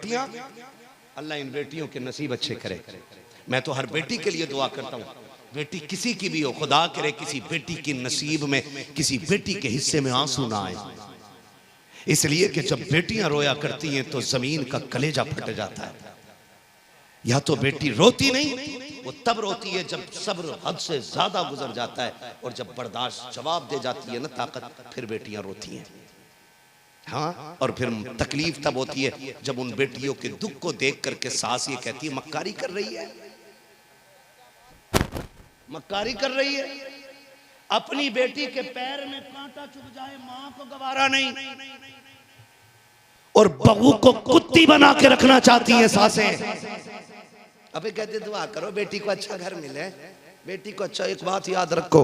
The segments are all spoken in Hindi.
बेटियां, अल्लाह इन बेटियों के नसीब अच्छे करे। मैं तो हर बेटी के लिए दुआ करता हूँ, बेटी किसी की भी हो, खुदा करे किसी बेटी की नसीब में, किसी बेटी के हिस्से में आंसू ना आए। इसलिए कि जब बेटियां रोया करती हैं तो जमीन का कलेजा फट जाता है। या तो बेटी रोती नहीं, वो तब रोती है जब सब्र हद से ज्यादा गुजर जाता है, और जब बर्दाश्त जवाब दे जाती है ना ताकत, फिर बेटियां रोती हैं। हाँ, और फिर तकलीफ तब होती है जब उन बेटियों के दुख को देख करके सास ये कहती है मक्कारी कर रही है, मक्कारी कर रही है। अपनी बेटी के पैर में कांटा चुभ जाए मां को गवारा नहीं, और बहू को कुत्ती बना के रखना चाहती है सासें। अबे कहते दुआ करो बेटी को अच्छा घर मिले, बेटी को अच्छा। एक बात याद रखो,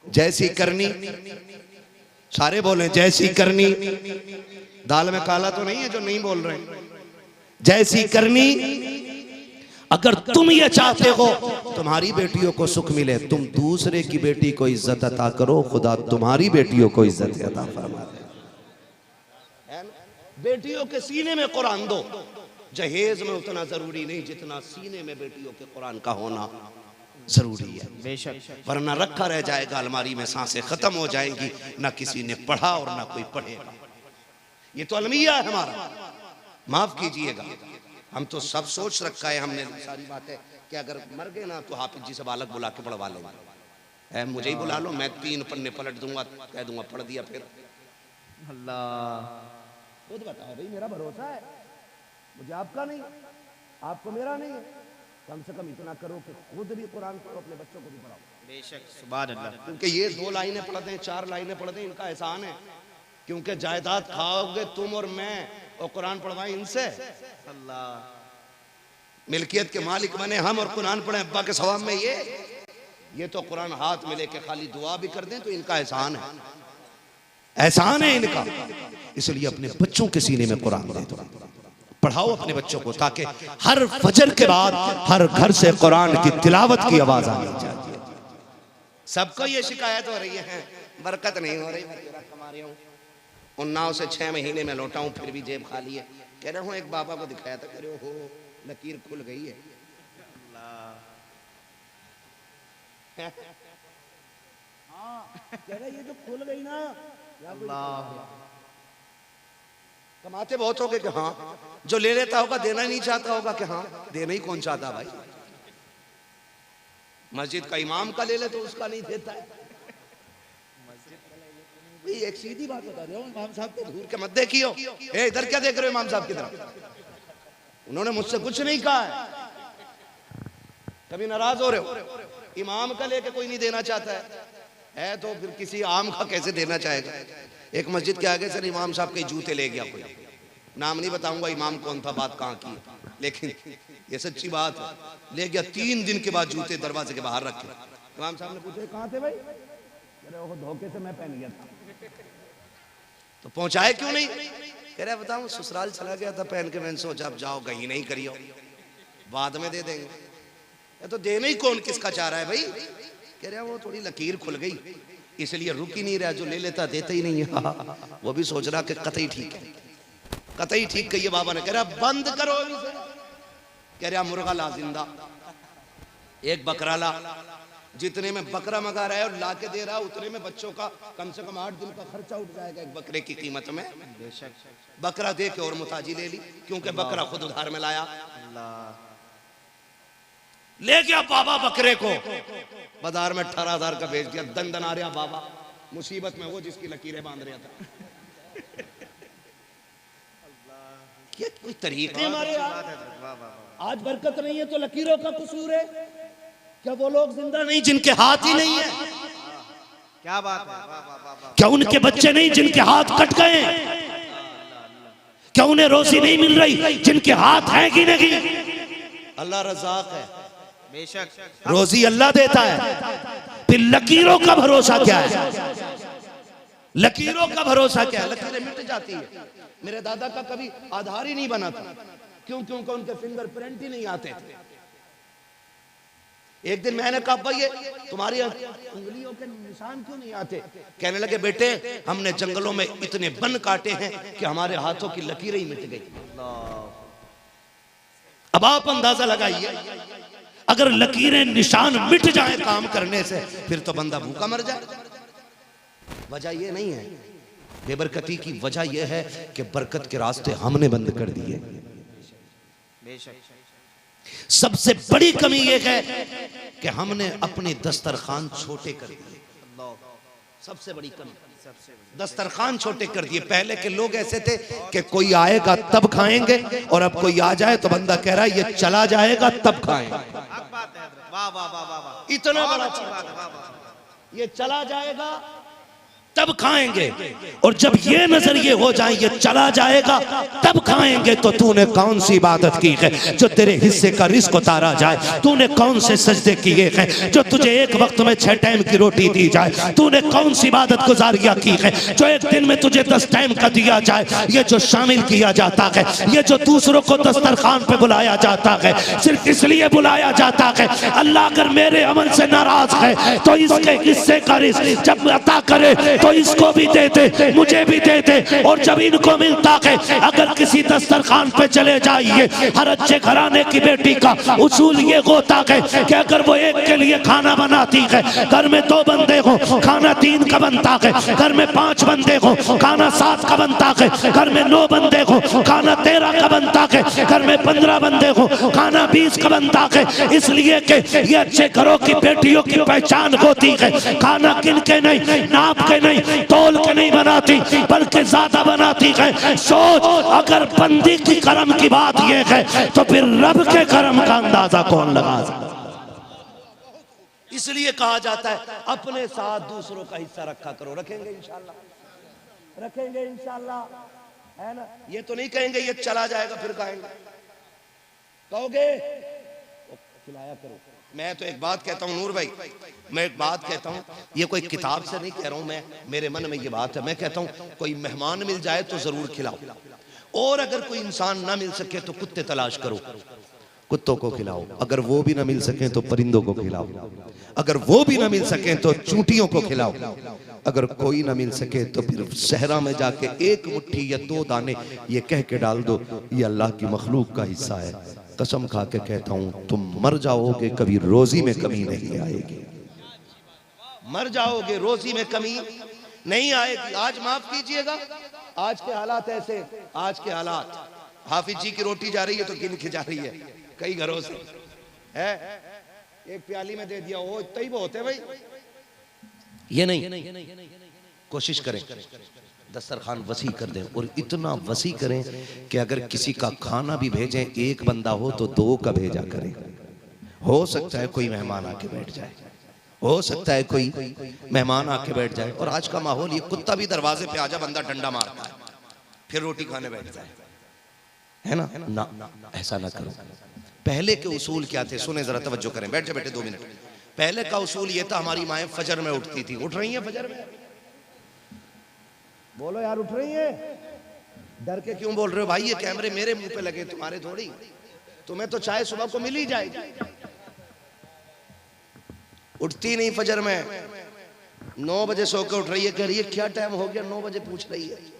जैसी करनी, सारे बोले जैसी करनी, दाल में काला तो नहीं है जो नहीं बोल रहे, जैसी करनी। अगर तुम ये चाहते हो तुम्हारी बेटियों को सुख मिले, तुम दूसरे की बेटी को इज्जत अता करो, खुदा तुम्हारी बेटियों को इज्जत अता फरमा दे। बेटियों के सीने में कुरान दो, जहेज में उतना जरूरी नहीं जितना सीने में बेटियों के कुरान का होना जरूरी है। बेशक, वरना रखा रह जाएगा अलमारी में, सांसें खत्म हो जाएंगी, ना किसी ने पढ़ा और ना कोई पढ़ेगा। ये तो अलमिया है हमारा, माफ कीजिएगा। हम तो सब सोच रखा है हमने सारी बातें कि अगर मर गए ना तो हाफिज जी से बालक बुला के पढ़वा लेंगे। मुझे ही बुला लो, मैं 3 पन्ने पलट दूंगा, कह दूंगा पढ़ दिया। फिर अल्लाह खुद बताओ भाई, मेरा भरोसा है, मुझे आपका नहीं, आपको मेरा नहीं है। कम से कम इतना करो कि खुद भी कुरान पढ़ो, अपने बच्चों को भी पढ़ाओ। बेशक, सुभान अल्लाह। क्योंकि ये 2 लाइनें पढ़ दें, 4 लाइनें पढ़ दें, इनका एहसान है। क्योंकि जायदाद खाओगे तुम और मैं, और कुरान पढ़वाएं इनसे। अल्लाह, मिल्कियत के मालिक बने हम और कुरान पढ़े अब्बा के सवाब में। ये तो कुरान हाथ में लेके खाली दुआ भी कर दें तो इनका एहसान है, एहसान है इनका। इसलिए अपने बच्चों के सीने में कुरान दे दो, पढ़ाओ अपने बच्चों को, ताकि हर फजर के बाद हर घर से कुरान की तिलावत की आवाज आनी चाहिए। सबको ये शिकायत हो रही है, बरकत नहीं हो रही, कमा रही हूँ, उन्नाव से 6 महीने में लौटा हूँ, फिर भी जेब खाली है। कह रहा हूँ एक बाबा को दिखाया था, कह रहे हो लकीर खुल गई है। हाँ, कह रहे ये जो खुल गई ना, कमाते बहुत हो गए कि हाँ, जो ले लेता होगा देना ही नहीं चाहता होगा कि हाँ, देना ही कौन चाहता भाई। मस्जिद का इमाम का ले ले तो उसका नहीं देता है। एक सीधी बात बता रहे हो, इमाम साहब को घूर के मत देखियो। इधर क्या देख रहे हो इमाम साहब की तरफ? उन्होंने मुझसे कुछ नहीं कहा है, कभी नाराज हो रहे हो? इमाम का लेके कोई नहीं देना चाहता है तो फिर किसी आम का कैसे देना चाहेगा? एक मस्जिद के आगे से इमाम साहब के जूते ले गया कोई, नाम नहीं बताऊंगा इमाम कौन था, बात कहाँ की, लेकिन ये सच्ची बात है। ले गया, 3 दिन के बाद जूते दरवाजे के बाहर रखे। इमाम साहब ने पूछा कहाँ थे भाई? वो धोखे से मैं पहन गया था। तो पहुंचाए क्यों नहीं? कह रहे बताऊं ससुराल चला गया था पहन के, मैंने सोचा अब जाओ कहीं नहीं करियो, बाद में दे देंगे। तो देने ही कौन किसका चाह रहा है भाई? कह रहे वो थोड़ी लकीर खुल गई इसलिए रुक ही नहीं रहा, जो ले लेता देता ही नहीं है। वो भी सोच रहा कि कतई ठीक है, कतई ठीक कहिए बाबा ने। कह रहा बंद करो। कह रहा मुर्गा ला जिंदा, एक बकरा ला, जितने में बकरा मंगा रहा है और ला के दे रहा है उतने में बच्चों का कम से कम 8 दिन का खर्चा उठ जाएगा एक बकरे की कीमत में। बकरा दे के और मुताजी ले ली, क्योंकि बकरा खुद उधार में लाया। ले गया बाबा बकरे को, बाजार में 18,000 का बेच दिया। दंदन आ रहा बाबा, मुसीबत में वो जिसकी लकीरें बांध रहा था। क्या कोई तरीके हमारे आज बरकत नहीं है तो लकीरों का कसूर है क्या? वो लोग जिंदा नहीं जिनके हाथ ही नहीं है? क्या बात है? क्या उनके बच्चे नहीं जिनके हाथ कट गए? क्या उन्हें रोजी नहीं मिल रही जिनके हाथ हैं कि नहीं? अल्लाह रज़ाक है, बेशक रोजी अल्लाह देता है। फिर लकीरों का भरोसा क्या है? लकीरों का भरोसा क्या है? लकीरें मिट जाती है। मेरे दादा का कभी आधार ही नहीं बना था, क्यों? क्योंकि उनके फिंगरप्रिंट ही नहीं आते थे। एक दिन मैंने कहा भाई तुम्हारी उंगलियों के निशान क्यों नहीं आते? कहने लगे बेटे हमने जंगलों में इतने वन काटे हैं कि हमारे हाथों की लकीरें ही मिट गई। अब आप अंदाजा लगाइए, अगर लकीरें निशान मिट जाए काम करने से, फिर तो बंदा भूखा मर जाए। वजह यह नहीं है बेबरकती की, वजह यह है कि बरकत के रास्ते हमने बंद कर दिए। सबसे बड़ी कमी यह है कि हमने अपने दस्तरखान छोटे कर दिए। सबसे बड़ी कमी, दस्तरखान छोटे कर दिए। पहले के लोग ऐसे थे कि कोई आएगा तब खाएंगे, और अब कोई आ जाए तो बंदा कह रहा है ये चला जाएगा तब खाएंगे। इतना बड़ा ये चला जाएगा तब खाएंगे, और जब ये नजरिए हो जाए ये चला जाएगा तब खाएंगे, तो तूने कौन सी इबादत की है जो तेरे हिस्से का रिस्क उतारा जाए? तूने कौन से सजदे किए हैं जो तुझे एक वक्त में 6 टाइम की रोटी दी जाए? तूने कौन सी इबादत गुजारिया की है जो एक दिन में तुझे 10 टाइम का दिया जाए? ये जो शामिल किया जाता है, ये जो दूसरों को दस्तरखान पे बुलाया जाता है, सिर्फ इसलिए बुलाया जाता है अल्लाह अगर मेरे अमल से नाराज है तो इसके हिस्से का रिस्क जब अता करे तो इसको भी दे दे, मुझे भी दे दे। और जब इनको मिलता है, अगर किसी दस्तरखान पे चले जाइए, हर अच्छे घराने की बेटी का उसूल ये होता है कि अगर वो एक के लिए खाना बनाती है, घर में 2 बंदे हो खाना 3 का बनता है, घर में 5 बंदे हो खाना 7 का बनता है, घर में 9 बंदे हो खाना 13 का बनता है, घर में 15 बंदे हो खाना 20 का बनता है। इसलिए कि ये अच्छे घरों की बेटियों की पहचान होती है, खाना गिन के नहीं, नाप के नहीं, तोल के नहीं बनाती, बल्कि ज्यादा बनाती है। सोच, अगर बंदी की करम की बात यह है तो फिर रब के करम का अंदाजा कौन लगा सकता? इसलिए कहा जाता है अपने साथ दूसरों का हिस्सा रखा करो। रखेंगे इंशाल्लाह, रखेंगे इंशाल्लाह, है ना? ये तो नहीं कहेंगे ये चला जाएगा फिर खाएंगे, कहोगे खिलाया करो। मैं तो एक बात कहता हूँ नूर भाई, मैं एक बात कहता हूँ, ये कोई किताब से नहीं कह रहा हूँ मैं, मेरे मन में ये बात है। मैं कहता हूँ कोई मेहमान मिल जाए तो जरूर खिलाओ, और अगर कोई इंसान ना मिल सके तो कुत्ते तलाश करो, कुत्तों को खिलाओ। अगर वो भी ना मिल सके तो परिंदों को खिलाओ, अगर वो भी ना मिल सके तो चूंटियों को खिलाओ, अगर कोई ना मिल सके तो फिर सहरा में जाके 1 मुट्ठी या 2 दाने ये कह के डाल दो ये अल्लाह की मखलूक का हिस्सा है। कसम खा के कहता हूं तुम मर जाओगे, कभी रोजी में कमी नहीं आएगी। मर जाओगे, रोजी में कमी नहीं आएगी। आज माफ कीजिएगा, आज के हालात ऐसे, आज के हालात, हाफिज जी की रोटी जा रही है तो गिन के जा रही है कई घरों से, है एक प्याली में दे दिया, वो इतना ही बहुत है भाई। ये नहीं, कोशिश करें दस्तरखान वसी कर दें, और इतना वसी करें कि अगर किसी का खाना भी भेजें, 1 बंदा हो तो 2 का भेजा करें। हो सकता है कोई मेहमान आके बैठ जाए, हो सकता है कोई मेहमान आके बैठ जाए। और आज का माहौल ये, कुत्ता भी दरवाजे पे आजा बंदा डंडा मारता है फिर रोटी खाने बैठ जाए, है ना? ना, ऐसा ना करो। पहले के उसूल क्या थे सुने जरा, तवज्जो करें, बैठ जाए बेटे 2 मिनट। पहले का उसूल ये था, हमारी माएं फजर में उठती थी। उठ रही हैं फजर में? बोलो यार, उठ रही है? डर के क्यों बोल रहे हो भाई? ये कैमरे मेरे मुंह पे लगे, तुम्हारे थोड़ी। तुम्हें तो चाय सुबह को मिल ही जाएगी। उठती नहीं फजर में, 9 बजे सो के उठ रही है, कह रही है क्या टाइम हो गया, 9 बजे पूछ रही है।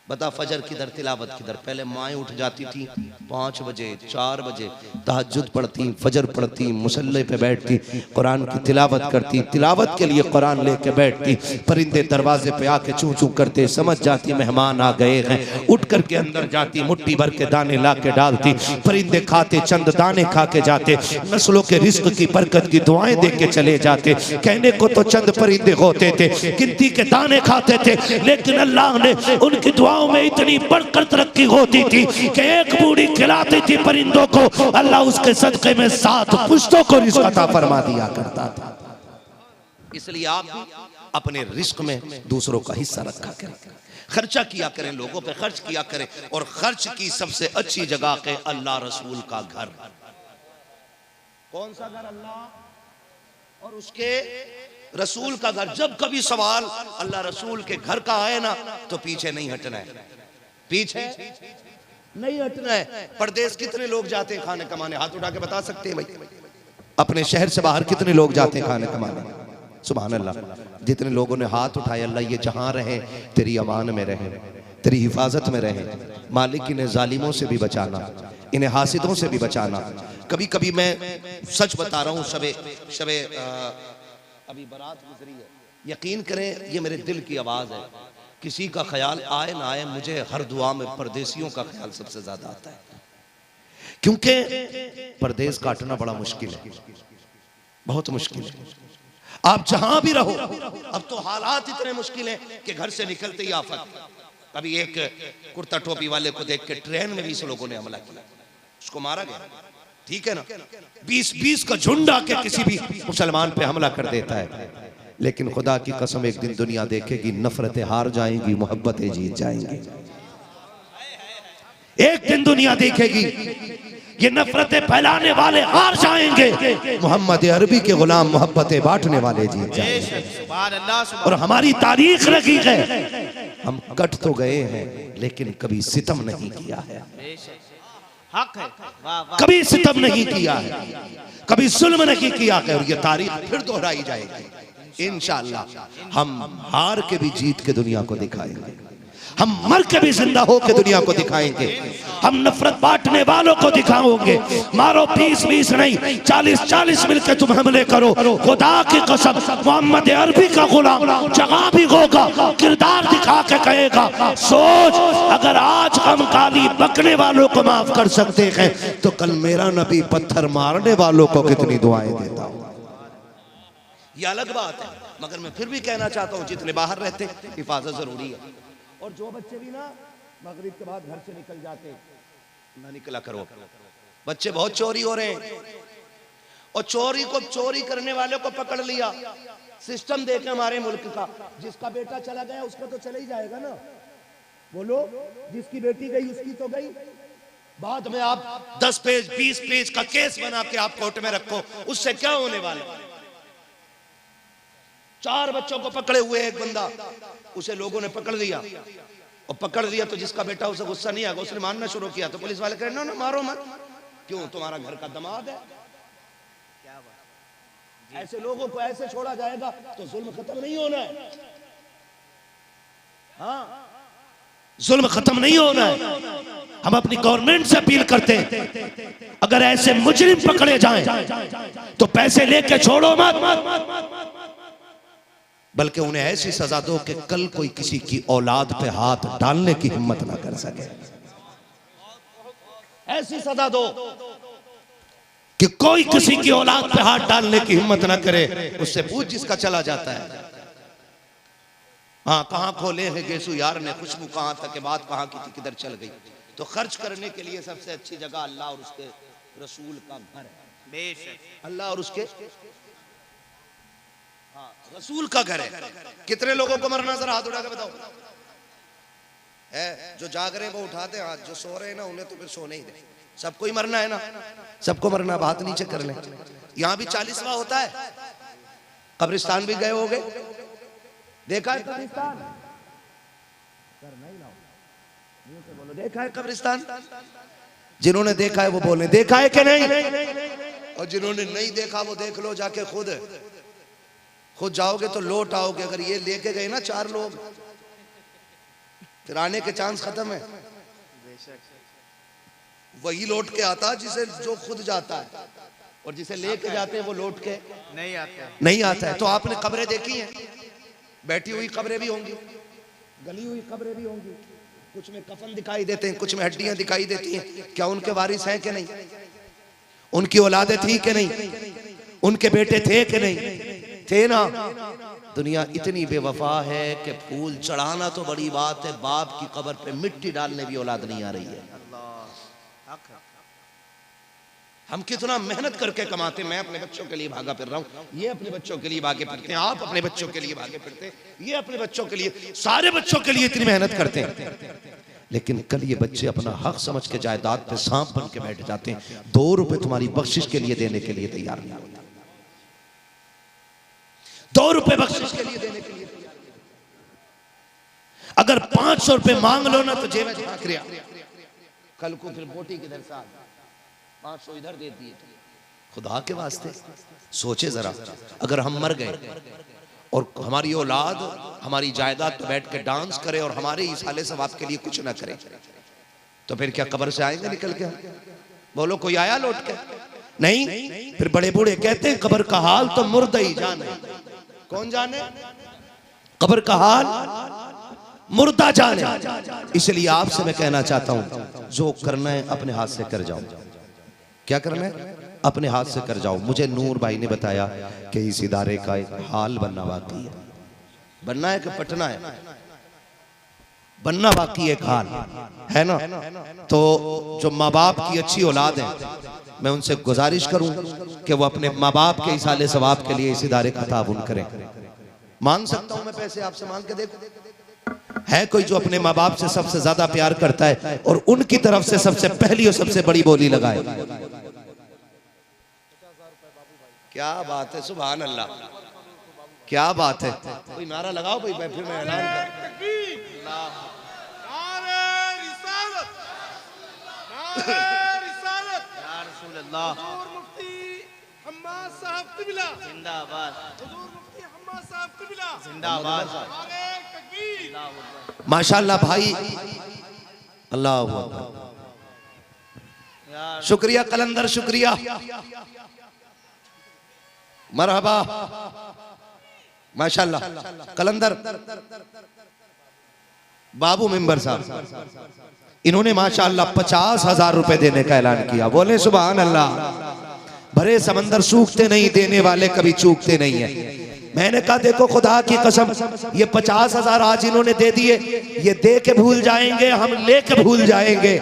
बता फजर किधर, तिलावत किधर? पहले माएँ उठ जाती थी 5 बजे 4 बजे, तहज्जुद पढ़ती, फजर पढ़ती, मुसल्ले पे बैठती, कुरान की तिलावत करती, तिलावत के लिए कुरान लेके बैठती। परिंदे दरवाजे पे आके चूं चूं करते, समझ जाती मेहमान आ गए हैं, उठ करके अंदर जाती, मुट्ठी भर के दाने ला के डालती, परिंदे खाते, चंद दाने खा के जाते, नस्लों के रिस्क की बरकत की दुआएं दे के चले जाते। कहने को तो चंद परिंदे होते थे, गिनती के दाने खाते थे, लेकिन अल्लाह ने उनकी दुआ में इतनी बढ़कर तरक्की होती थी कि एक बूढ़ी खिलाती थी परिंदों को, अल्लाह उसके सदक़े में 7 पुश्तों को रिज़्क़ अता फरमा दिया करता था। इसलिए आप अपने रिज़्क़ में दूसरों का हिस्सा रखा करें, खर्चा किया करें, लोगों पे खर्च किया करें। और खर्च की सबसे अच्छी जगह है अल्लाह रसूल का घर। कौन सा घर? अल्लाह और उसके रसूल का घर। जब कभी सवाल अल्लाह रसूल के घर का आए ना तो पीछे नहीं हटना है, पीछे नहीं हटना है। परदेश कितने लोग जाते हैं खाने कमाने? हाथ उठा के बता सकते हैं भाई? अपने शहर से बाहर कितने लोग जाते हैं खाने कमाने? सुभान अल्लाह। जितने लोगों ने हाथ उठाए, अल्लाह ये जहां रहे तेरी अमान में रहे, तेरी हिफाजत में रहे। मालिक ने जालिमों से भी बचाना, इन्हें हासिदों से भी बचाना। कभी कभी मैं सच बता रहा हूँ, शबे अभी बारात गुजरी है, यकीन करें ये मेरे दिल की आवाज़ है। किसी का ख्याल आए ना आए, मुझे हर दुआ में परदेसियों का ख्याल सबसे ज्यादा आता है, क्योंकि परदेस काटना बड़ा मुश्किल है, बहुत मुश्किल है। आप जहां भी रहो, अब तो हालात इतने मुश्किल हैं कि घर से निकलते ही आफत। अभी एक कुर्ता टोपी वाले को देख के ट्रेन में 20 लोगों ने हमला किया, उसको मारा गया, ठीक है ना। 20 का झुंड आके किसी भी मुसलमान पे हमला कर देता है, लेकिन खुदा की कसम एक दिन दुनिया देखेगी, नफरतें हार जाएंगी, मोहब्बतें जीत जाएंगी। एक दिन दुनिया देखेगी ये नफरतें फैलाने वाले हार जाएंगे, मोहम्मद अरबी के गुलाम मोहब्बतें बांटने वाले जीत जाएंगे। और हमारी तारीख रखी है, हम कट तो गए हैं लेकिन कभी सितम नहीं किया है, हक है, कभी सितम नहीं किया है, कभी जुल्म नहीं किया है। और ये तारीख फिर दोहराई जाएगी इंशाअल्लाह। हम हार के भी जीत के दुनिया को दिखाएंगे, हम मर के भी जिंदा हो के दुनिया को दिखाएंगे, हम नफरत बांटने वालों को दिखाओगे। मारो 20 नहीं, 40 मिलकर तुम हमले करो। खुदा की कसम मोहम्मद अरबी का गुलाम जगह भी होगा, किरदार दिखा के कहेगा, सोच अगर आज हम गाली बकने वालों को माफ कर सकते हैं तो कल मेरा नबी पत्थर मारने वालों को कितनी दुआएं देता हूं। ये अलग बात है, मगर मैं फिर भी कहना चाहता हूं, जितने बाहर रहते हिफाजत जरूरी है। और जो बच्चे भी ना मगरिब के बाद घर से निकल जाते, ना निकला करो। बच्चे बहुत चोरी हो रहे हैं, और चोरी करने वाले को पकड़ लिया। सिस्टम देखे हमारे मुल्क का, जिसका बेटा चला गया उसका तो चला ही जाएगा ना। बोलो, जिसकी बेटी गई उसकी तो गई। बाद में आप 10 पेज 20 पेज का केस बना के आप कोर्ट में रखो, उससे क्या होने वाला। 4 बच्चों को पकड़े हुए एक बंदा, उसे लोगों ने पकड़ लिया, और पकड़ लिया तो जिसका बेटा उसे गुस्सा नहीं आया, उसने मारना शुरू किया, तो पुलिस वाले कह रहे ना मारो मत, क्यों, तुम्हारा घर का दामाद है। ऐसे लोगों को ऐसे छोड़ा जाएगा तो जुल्म खत्म नहीं होना है। हाँ, जुल्म खत्म नहीं होना है। हम अपनी गवर्नमेंट से अपील करते हैं, अगर ऐसे मुजरिम पकड़े जाएं तो पैसे लेके छोड़ो मत, बल्कि उन्हें ऐसी सजा दो कि कल कोई किसी की औलाद पे हाथ डालने की हिम्मत ना कर सके। ऐसी सजा दो कि कोई किसी की औलाद पे हाथ डालने की हिम्मत ना करे। उससे पूछ जिसका चला जाता है, हाँ कहाँ खोले हैं गेसु यार ने, खुशबू कहाँ था कि बात कहाँ की थी, किधर चल गई। तो खर्च करने के लिए सबसे अच्छी जगह अल्लाह और उसके रसूल का घर है। बेशक अल्लाह और उसके रसूल का घर है। कितने लोगों को मरना, जरा हाथ उठा के बताओ। है जो जाग रहे हैं वो उठाते हाथ, जो सो रहे हैं ना उन्हें तो फिर सोने ही दे। सबको ही मरना है ना, सबको मरना। हाथ नीचे कर लें। यहाँ भी 40वां होता है, कब्रिस्तान भी गए होगे, देखा है कब्रिस्तान? बोलो देखा है कब्रिस्तान? जिन्होंने देखा है वो बोले देखा है कि नहीं, और जिन्होंने नहीं देखा वो देख लो जाके खुद जाओगे तो लौट आओगे। अगर ये लेके गए ना 4 लोग, फिर आने के चांस खत्म है। वही लौट के आता जिसे जो खुद जाता है, और जिसे लेके जाते हैं वो लौट के नहीं आता है। तो आपने कब्रें देखी हैं, बैठी हुई कब्रें भी होंगी, गली हुई कब्रें भी होंगी, कुछ में कफन दिखाई देते हैं, कुछ में हड्डियां दिखाई देती हैं। क्या उनके वारिस हैं कि नहीं, उनकी औलादें थी कि नहीं, उनके बेटे थे कि नहीं थे ना। दुनिया इतनी बेवफा है कि फूल चढ़ाना तो बड़ी बात है, बाप की कब्र पे मिट्टी डालने भी औलाद नहीं आ रही है। हम कितना मेहनत करके कमाते। मैं अपने बच्चों के लिए भागा फिर रहा हूँ, ये अपने बच्चों के लिए भागे फिरते हैं, आप अपने बच्चों के लिए भागे फिरते हैं, ये अपने बच्चों के लिए, सारे बच्चों के लिए इतनी मेहनत करते हैं। लेकिन कल ये बच्चे अपना हक समझ के जायदाद पे सांप बन के बैठ जाते हैं। 2 रुपए तुम्हारी बख्शिश के लिए देने के लिए तैयार नहीं होता, 2 रुपए बख्शिश के लिए देने के लिए। अगर 500 रुपए मांग लो ना तो जेब में झांक रिया, कल को फिर बोटी किधर से 500 इधर दे दिए। खुदा के वास्ते सोचे जरा, अगर हम मर गए और हमारी औलाद हमारी जायदाद पे बैठ के डांस करे और हमारे इस हाले सवाब के लिए कुछ ना करे, तो फिर क्या कब्र से आएंगे निकल के? बोलो कोई आया लौट के? नहीं। फिर बड़े बूढ़े कहते हैं कब्र का हाल तो मुर्दा ही जाने। कौन जाने? कब्र का हाल मुर्दा जाने। इसलिए आपसे मैं कहना चाहता हूं जो करना है अपने हाथ से कर जाओ। क्या करना है? अपने हाथ से कर जाओ। मुझे नूर भाई ने बताया कि इस इदारे का एक हाल बनना बाकी है। बनना है कि पटना है? बनना बाकी एक हाल है ना। तो जो माँ बाप की अच्छी औलाद है, मैं उनसे गुजारिश करूं कि वो अपने माँ बाप के इसाले सवाब के लिए इस इदारे का ताउन करें। मांग सकता हूं मैं पैसे आपसे? मांग के देखो। है कोई जो अपने माँ बाप से सबसे ज्यादा प्यार करता है और उनकी तरफ से सबसे पहली और सबसे बड़ी बोली लगाए? क्या बात है, सुभान अल्लाह, क्या बात है। कोई नारा लगाओ भाई, फिर मैं ऐलान माशाअल्लाह भाई, अल्लाह अकबर। शुक्रिया कलंदर, शुक्रिया, मरहबा, माशाअल्लाह। कलंदर बाबू मेंबर साहब, इन्होंने माशाअल्लाह 50,000 रुपए देने का ऐलान किया। बोले सुभान अल्लाह। भरे समंदर सूखते नहीं, देने वाले कभी चूकते नहीं है। मैंने कहा देखो खुदा की कसम, ये 50,000 आज इन्होंने दे दिए, ये दे के भूल जाएंगे, हम लेके भूल जाएंगे,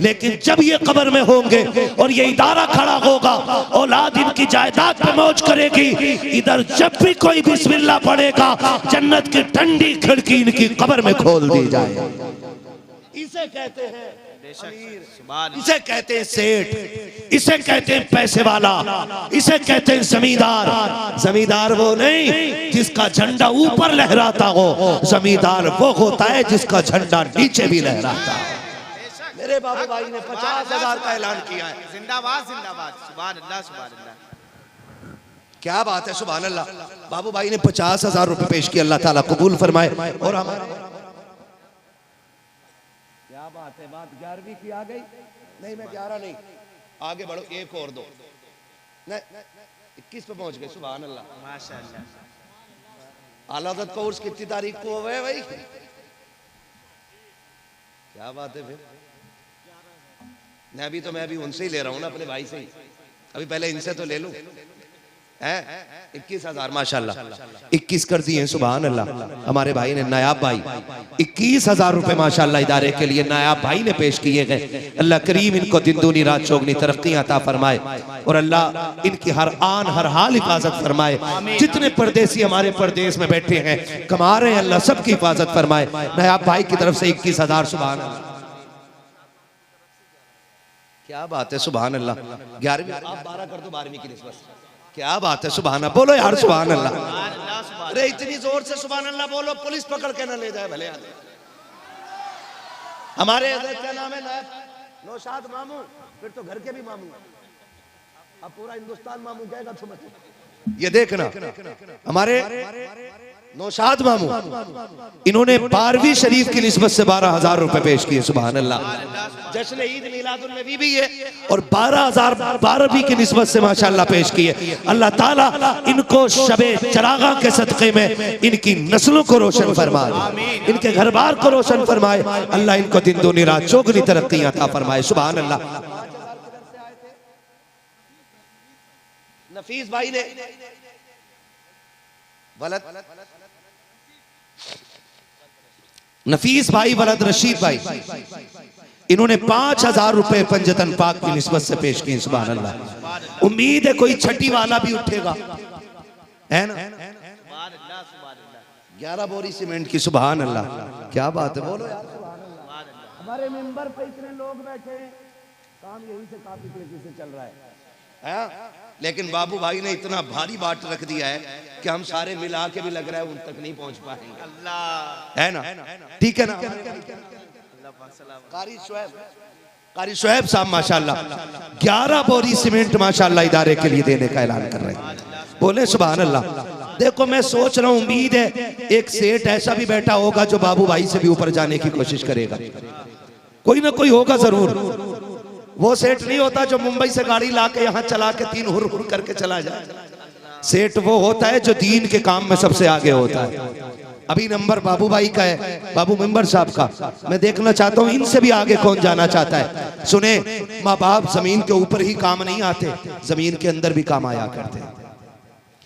लेकिन जब ये कब्र में होंगे और ये इदारा खड़ा होगा, औलाद इनकी जायदाद पे मौज करेगी, इधर जब भी कोई बिस्मिल्लाह पढ़ेगा, जन्नत की ठंडी खिड़की इनकी कब्र में खोल दी जाए। इसे कहते हैं अमीर, इसे कहते हैं सेठ, इसे कहते हैं पैसे वाला, इसे कहते हैं जमींदार। जमींदार वो नहीं जिसका झंडा ऊपर लहराता हो, जमींदार वो होता है जिसका झंडा नीचे भी लहराता हो। मेरे बाबू भाई ने 50,000 का ऐलान किया है। जिंदाबाद जिंदाबाद, सुभान अल्लाह सुभान अल्लाह। क्या बात है, सुभान अल्लाह। बाबू भाई ने 50,000 रुपए पेश किए, अल्लाह ताला कबूल फरमाए। और हमारा क्या बात है, बात 11वीं की आ गई? नहीं, मैं 11 नहीं, आगे बढ़ो, एक और दो, नहीं 21 पे पहुंच गए। सुभान अल्लाह, माशाअल्लाह। आला हज़रत कोर्स कितनी तारीख को हुआ है भाई? क्या बात है। फिर मैं अभी उनसे ही ले रहा हूँ ना, अपने भाई से ही। अभी पहले इनसे तो ले लूं। 21,000 माशाल्लाह, 21 कर दिए, सुभान अल्लाह। हमारे भाई ने, नायाब भाई, 21,000 रुपए माशाल्लाह इदारे के लिए नायाब भाई ने पेश किए गए। अल्लाह करीम इनको दिन दूनी रात चौगनी तरक्की अता फरमाए और अल्लाह इनकी हर आन हर हाल हिफाजत फरमाए। जितने परदेसी हमारे परदेश में बैठे हैं, कमा रहे हैं, अल्लाह सबकी हिफाजत फरमाए। नायाब भाई की तरफ से 21,000, सुभान अल्लाह। क्या बात है, सुभान अल्लाह। 11वीं आप 12 कर दो, 12वीं की निस्बत। क्या बात है, सुभान अल्लाह। बोलो यार सुभान अल्लाह। अरे इतनी जोर से सुभान अल्लाह बोलो, पुलिस पकड़ के ना ले जाए भले आदमी। हमारे क्या नाम है? नौशाद मामू, फिर तो घर के भी मामू। अब पूरा हिंदुस्तान मामू कहेगा तुम्हें। ये देखना हमारे नौशाद मामू, इन्होंने 12वीं शरीफ की निस्बत से 12,000 रुपए पेश किए। सुभान अल्लाह। जश्न ईद मिलादुन नबी भी है और 12,000 12वीं की निस्बत से माशाअल्लाह पेश किए। अल्लाह ताला इनको शबे चरागा के सदक़े में इनकी नस्लों को रोशन फरमाए, इनके घर बार को रोशन फरमाए। अल्लाह इनको दिन दूनी रात चौगनी तरक्की अता फरमाए। सुभान अल्लाह। नफीस भाई ने नफीस भाई वलद रशीद भाई, इन्होंने 5,000 रुपए पंजतन पाक की निस्बत से पेश किए। सुभान अल्लाह। उम्मीद है कोई छठी वाला भी उठेगा, है ना? 11 बोरी सीमेंट की। सुभान अल्लाह। क्या बात है, बोलो यार सुभान अल्लाह। हमारे मेंबर पे इतने लोग बैठे हैं, काम यही से काफी तेजी से चल रहा है। लेकिन बाबू भाई ने इतना भारी बाट रख दिया है कि हम सारे मिला के भी लग रहा है उन तक नहीं पहुंच पाएंगे। अल्लाह, है ना? ठीक है ना? कारी शुएब साहब माशाल्लाह 11 बोरी सीमेंट माशाल्लाह इदारे के लिए देने का ऐलान कर रहे हैं। बोले सुभान अल्लाह। देखो मैं सोच रहा हूँ, उम्मीद है एक सेठ ऐसा भी बैठा होगा जो बाबू भाई से भी ऊपर जाने की कोशिश करेगा। कोई ना कोई होगा जरूर, वो सेठ नहीं होता जो मुंबई से गाड़ी ला के यहाँ चला के 3 हुर हुर करके चला जाए। सेठ वो होता है जो दीन के काम में सबसे आगे होता है। अभी नंबर बाबू भाई का है, बाबू मेंबर साहब का। मैं देखना चाहता हूँ इनसे भी आगे कौन जाना चाहता है। सुने, माँ बाप जमीन के ऊपर ही काम नहीं आते, जमीन के अंदर भी काम आया करते हैं।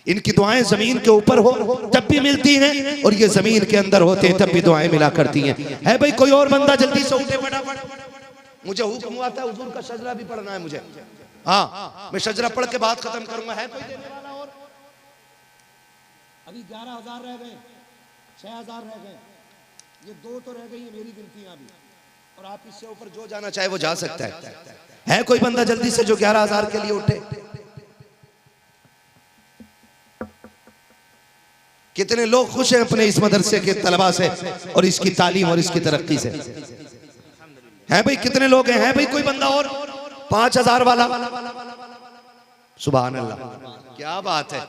इनकी दुआएं जमीन के ऊपर हो तब भी मिलती हैं, और ये जमीन के अंदर होते हैं तब भी दुआएं मिला करती हैं। है भाई कोई और बंदा जल्दी से उठे फटाफट। मुझे हुक्म हुआ था हुजूर का शजरा भी पढ़ना है मुझे। हाँ, मैं शजरा पढ़ के बात खत्म करूंगा। है कोई देने वाला? और अभी 11,000 रह गए, 6,000 रह गए, ये 2 तो रह गई है मेरी गिनतियां भी। और आप इससे ऊपर जो जाना चाहे वो जा सकता है। है कोई बंदा जल्दी से जो 11,000 के लिए उठे? कितने लोग खुश हैं अपने इस मदरसे के तलबा से और इसकी तालीम और इसकी तरक्की से? है भाई कितने लोग हैं? है भाई कोई बंदा और? 5,000 वाला? सुभान अल्लाह, क्या बात है,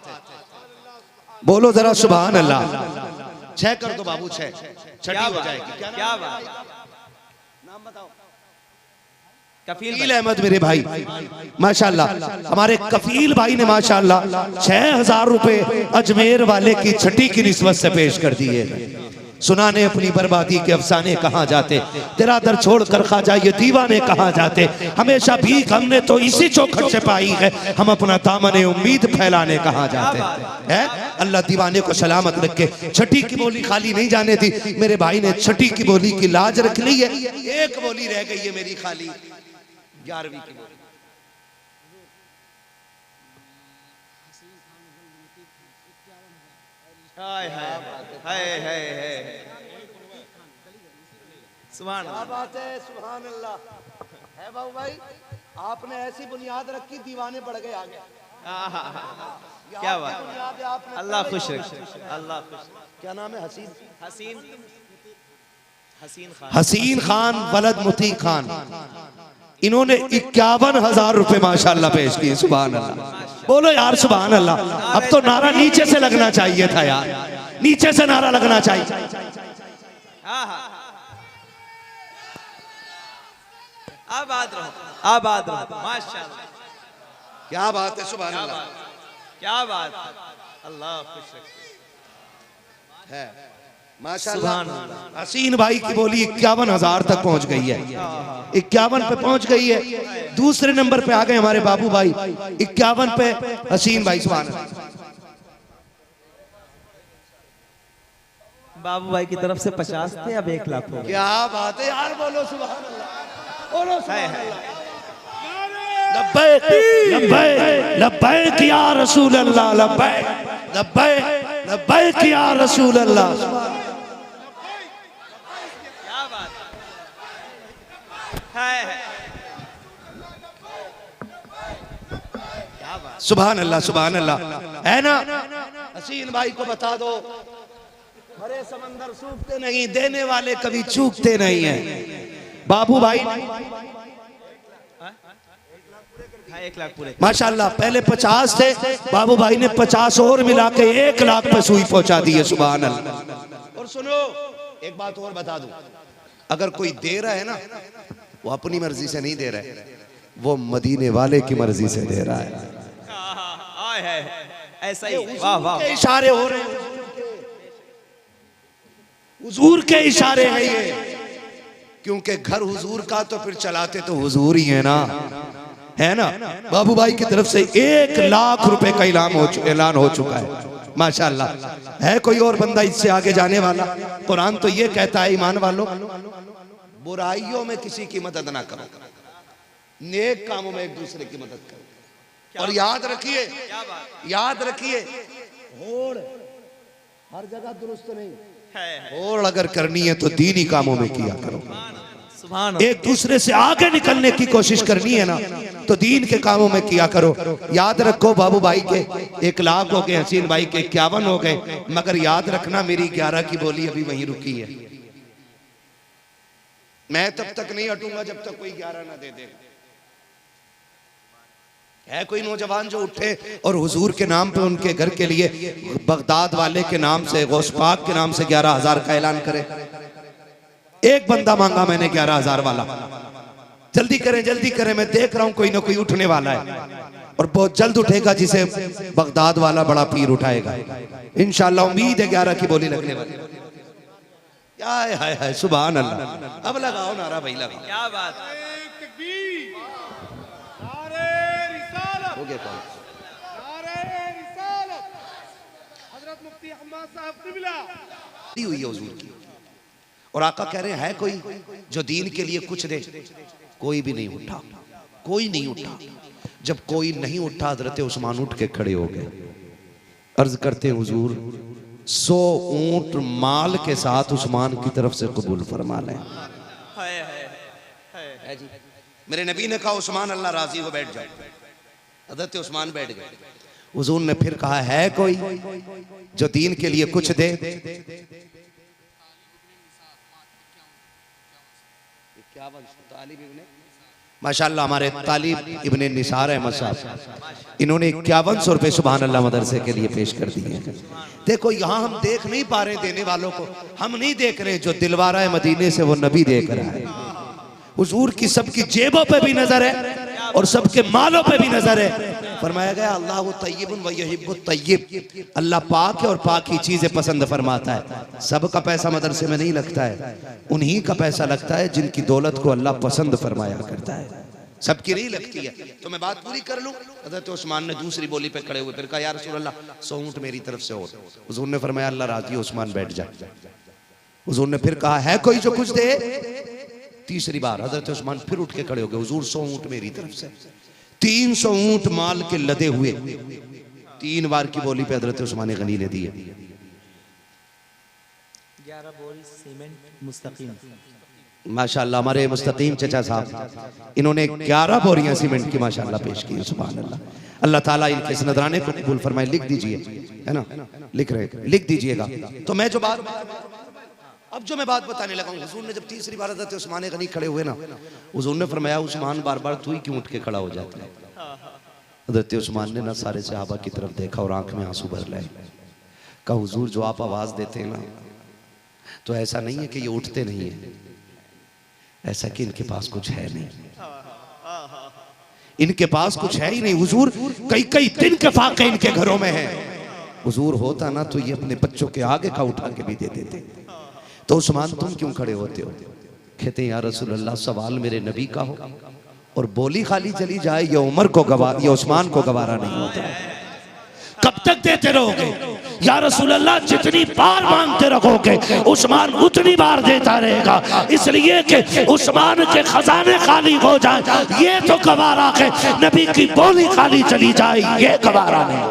बोलो जरा सुभान अल्लाह। 6 कर दो बाबू, 6 छठी हो जाएगी। क्या बात, नाम बताओ। कफील अहमद मेरे भाई, माशाल्लाह हमारे कफील भाई ने माशाल्लाह 6,000 रुपए अजमेर वाले की छठी की निस्बत से पेश कर दिए। सुनाने अपनी बर्बादी के अफसाने कहाँ जाते, तेरा दर छोड़कर खाजा ये दीवाने कहाँ जाते। हमेशा भीख हमने तो इसी चौखट से पाई है, हम अपना दामन उम्मीद फैलाने कहाँ जाते हैं। अल्लाह दीवाने को सलामत रखे। छठी की बोली खाली नहीं जाने दी। मेरे भाई ने छठी की बोली की लाज रख ली है। एक बोली रह गई है मेरी खाली, 11वीं की बोली। हाय हाय हाय हाय हाय, सुभान अल्लाह, क्या बात है, सुभान अल्लाह। है बाबू भाई, आपने ऐसी बुनियाद रखी, दीवाने बढ़ गए आगे। क्या बात, अल्लाह खुश रखे, अल्लाह खुश। क्या नाम है? हसीन, हसीन, हसीन खान, हसीन खान वलद मुती खान। इन्होंने 51,000 रुपए माशाल्लाह पेश किए। सुभान अल्लाह, बोलो यार सुभान अल्लाह। अब तो नारा नीचे से लगना चाहिए था यार, नीचे से नारा लगना चाहिए। आबाद रहो, आबाद रहो, माशाल्लाह, क्या बात है, सुभान अल्लाह, क्या बात, अल्लाह खुश रखे है माशाल्लाह। हसीन भाई की बोली 51,000 तक पहुंच गई है, 51 पे पहुंच गई है। दूसरे नंबर पे आ गए हमारे बाबू भाई, 51 पे हसीन भाई। सुभान अल्लाह। बाबू भाई की तरफ से 50 थे, अब 1 लाख हो गए। क्या बात है यार, बोलो सुभान अल्लाह, बोलो सुभान अल्लाह। लब्बैक लब्बैक लब्बैक या रसूल अल्लाह, लब्बैक लब्बैक लब्बैक या रसूल अल्लाह। क्या बात है, क्या बात, सुभान अल्लाह, सुभान अल्लाह। है ना, हसीन भाई को बता दो, भरे समंदर सूखते नहीं, देने वाले कभी चूकते नहीं हैं। बाबू भाई 1 लाख पूरे माशाल्लाह, पहले 50 थे, बाबू भाई ने 50 और मिला के 1 लाख पे सुई पहुंचा दी है। सुभान अल्लाह। और सुनो, एक बात और बता दूं, अगर कोई दे रहा है ना, वो अपनी मर्जी से नहीं दे रहा है, वो मदीने वाले की मर्जी से दे रहा है। ऐसा ही, वाह वाह, इशारे हो रहे हैं, हुजूर के इशारे हैं ये। क्योंकि घर हुजूर का तो फिर चलाते तो हुजूर ही है ना, है ना। बाबू भाई की तरफ से 1 लाख रुपए का ऐलान हो चुका है माशाल्लाह। है कोई और बंदा इससे आगे जाने वाला? कुरान तो ये कहता है, ईमान वालों, बुराइयों में किसी की मदद ना करो, नेक कामों में एक दूसरे की मदद करो। और याद रखिए, याद रखिए, होड़ हर जगह दुरुस्त नहीं, होड़ अगर करनी है तो दीनी कामों में किया करो। एक दूसरे से आगे निकलने की कोशिश करनी है ना, तो दीन के कामों में किया करो। याद रखो, बाबू भाई के 1 लाख हो गए, हसीन भाई के 51 हो गए, मगर याद रखना मेरी 11 की बोली अभी वहीं रुकी है। मैं तब तक नहीं हटूंगा जब तक कोई 11 ना दे दे। है कोई नौजवान जो उठे और हुजूर के नाम पे, उनके घर के लिए, बगदाद वाले के नाम से, गौस पाक के नाम से 11,000 का ऐलान करे? एक बंदा मांगा मैंने 11,000 वाला। जल्दी करें, मैं देख रहा हूं कोई ना कोई उठने वाला है और बहुत जल्द उठेगा, जिसे बगदाद वाला बड़ा पीर उठाएगा इंशाअल्लाह। उम्मीद है 11 की बोली लगने वाली। हाय हाय हाय, सुभान अल्लाह। अब लगाओ नारा भाई, लगाओ। क्या बात है। हो गया कौन? हुई है हुजूर की, और आका कह रहे हैं है कोई जो दीन के लिए कुछ दे? कोई भी नहीं उठा, कोई नहीं उठा। जब कोई नहीं उठा, हजरत उस्मान उठ के खड़े हो गए। अर्ज करते हैं हुजूर 100 ऊंट माल के साथ उस्मान की तरफ से कबूल फरमा लें। मेरे नबी ने कहा उस्मान अल्लाह राजी हो बैठ जाओ। हजरत उस्मान बैठ गए। हुजूर ने फिर कहा है कोई जो दीन के लिए कुछ दे? माशाअल्लाह हमारे तालिब इब्ने निसार अहमद साहब, इन्होंने 5100 रुपए सुभान अल्लाह मदरसे के लिए पेश कर दिए हैं। देखो यहाँ हम देख नहीं पा रहे देने वालों को, हम नहीं देख रहे जो दिलवारा है मदीने से वो नबी देख रहा है। हुजूर की सबकी जेबों पे भी नजर है और सबके मालों पे भी नजर है। फरमाया गया अल्लाह तय्यबुन व युहिब्बुत तय्यब, अल्लाह पाक है और पाक ही चीजें पसंद फरमाता है। सबका पैसा मदरसे में नहीं लगता है, उन्हीं का पैसा लगता है जिनकी दौलत को अल्लाह पसंद फरमाया करता है, सबकी नहीं लगती है। तो मैं बात पूरी कर लूं। हज़रत उस्मान ने दूसरी बोली पे खड़े हुए फिर कहा या रसूल अल्लाह 100 ऊंट मेरी तरफ से और। हुजूर ने फरमाया अल्लाह राजी है, उस्मान बैठ जाए। हुजूर ने फिर कहा है कोई जो कुछ दे? तीसरी बार हजरत उस्मान फिर उठ के खड़े हो गए। हुजूर 100 ऊंट मेरी तरफ से। 300 ऊंट माल के लदे हुए 3 बार की बोली पे हजरत उस्मान गनी ने दिए। 11 बोरी सीमेंट मुस्तकीम। माशाअल्लाह हमारे मुस्तकीम चचा साहब, इन्होंने 11 बोरियां सीमेंट की माशाअल्लाह पेश की। सुभान अल्लाह। अल्लाह ताला इनके इस नजराने को कबूल फरमाए। लिख दीजिए, है ना, लिख दीजिएगा। तो मैं जो बात बताने लगा हूँ, हुजूर ने जब तीसरी बार हज़रत उस्मान गनी खड़े हुए ना, हुजूर ने फरमाया उस्मान बार बार तू ही क्यों उठ के खड़ा हो जाता है? हज़रत उस्मान ने ना सारे सहाबा की तरफ देखा और आंख में आंसू भर लाए। कहा हुजूर जो आप आवाज देते हैं ना, तो ऐसा नहीं है कि ये उठते नहीं है, ऐसा कि इनके पास कुछ है नहीं, इनके पास कुछ है ही नहीं। हुजूर कई दिन के फाके इनके घरों में है। हुजूर होता ना तो ये अपने बच्चों के आगे का उठा के भी दे देते। तो उस्मान तुम क्यों खड़े होते हो? कहते हैं या रसूल अल्लाह सवाल मेरे नबी का हो और बोली खाली चली जाए, ये उमर को गवारा, ये उस्मान को गवारा नहीं होता। कब तक देते रहोगे या रसूल अल्लाह? जितनी बार मांगते रहोगे उस्मान उतनी बार देता रहेगा, इसलिए कि उस्मान के खजाने खाली हो जाए ये तो गवारा है, नबी की बोली खाली चली जाए ये गवारा नहीं।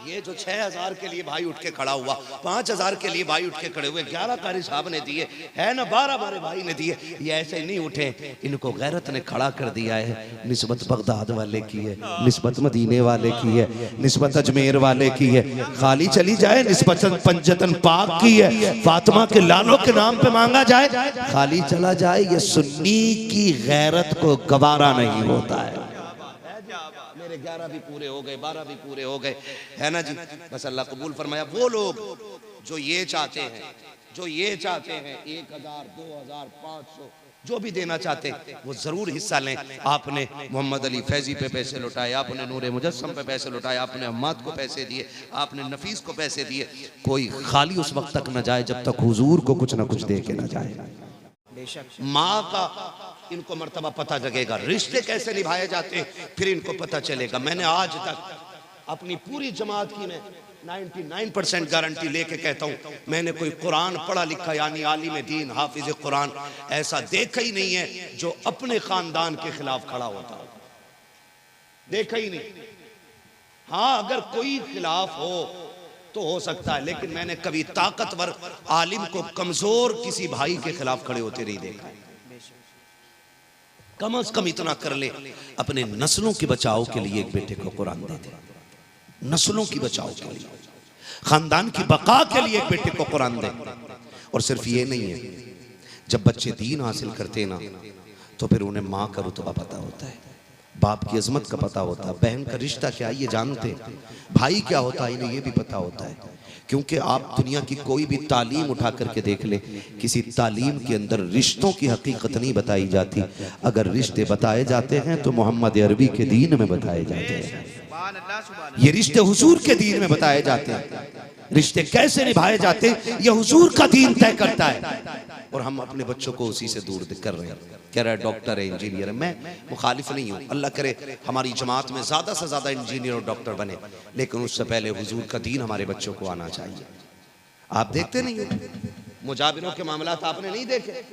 ये जो 6000 के लिए भाई उठ के खड़ा हुआ, 5000 के लिए भाई उठ के खड़े हुए, 11 कारी साहब ने दिए है ना, 12 हमारे भाई ने दिए, ये ऐसे नहीं उठे, इनको गैरत ने खड़ा कर दिया है। निस्बत बगदाद वाले की है, निस्बत मदीने वाले की है, निस्बत अजमेर वाले की है, खाली चली जाए निस्बत पंजतन पाक की है, फातिमा के लालों के नाम पे मांगा जाए खाली चला जाए, ये सुन्नी की गैरत को गवारा नहीं होता है। 11 भी पूरे हो गए, 12 भी पूरे हो गए, है ना जी। बस अल्लाह कबूल फरमाया। वो लोग जो ये चाहते हैं 1000, 2000, 500 जो भी देना चाहते वो जरूर हिस्सा लें। आपने मोहम्मद अली फैजी पे पैसे लौटाए, आपने नूरे मुजस्सम पे पैसे लौटाए, आपने अम्माद को पैसे दिए, आपने नफीस को पैसे दिए। कोई खाली उस वक्त तक न जाए जब तक हुजूर को कुछ ना कुछ दे के न जाए। माँ का इनको मर्तबा पता लगेगा, रिश्ते कैसे निभाए जाते हैं फिर इनको पता चलेगा। मैंने आज तक अपनी पूरी जमात की मैं 99% गारंटी लेके कहता हूँ, मैंने कोई कुरान पढ़ा लिखा यानी आलिम दीन हाफिज कुरान ऐसा देखा ही नहीं है जो अपने खानदान के खिलाफ खड़ा होता, देखा ही नहीं। हाँ अगर कोई खिलाफ हो तो हो सकता है, लेकिन मैंने कभी ताकतवर आलिम को कमजोर किसी भाई के खिलाफ खड़े होते नहीं देखा। कम से कम इतना कर ले, अपने नस्लों के बचाव के लिए एक बेटे को कुरान दे दे, नस्लों की बचाव के लिए, खानदान की बका के लिए एक बेटे को कुरान दे। और सिर्फ ये नहीं है, जब बच्चे दीन हासिल करते ना तो फिर उन्हें माँ का रुतबा पता होता है, बाप की अजमत का पता होता है, बहन का रिश्ता क्या है ये जानते हैं, भाई क्या होता है इन्हें ये भी पता होता है। क्योंकि आप दुनिया की कोई भी तालीम उठा करके देख ले, किसी तालीम के अंदर रिश्तों की हकीकत नहीं बताई जाती। अगर रिश्ते बताए जाते हैं तो मोहम्मद अरबी के दीन में बताए जाते हैं। सुभान अल्लाह, सुभान ये रिश्ते हुजूर के दीन में बताए जाते हैं। रिश्ते कैसे निभाए जाते हैं ये हुजूर का दीन तय करता है। और हम अपने बच्चों को उसी से दूर कर रहे हैं। कह रहा है डॉक्टर है, इंजीनियर है। मैं मुखालिफ नहीं हूँ, अल्लाह करे हमारी जमात में ज़्यादा से ज़्यादा इंजीनियर और डॉक्टर बने, लेकिन उससे पहले हुजूर का दीन हमारे बच्चों को आना चाहिए। आप देखते नहीं हो मुजाबिरों के मामलात आपने नहीं देखे,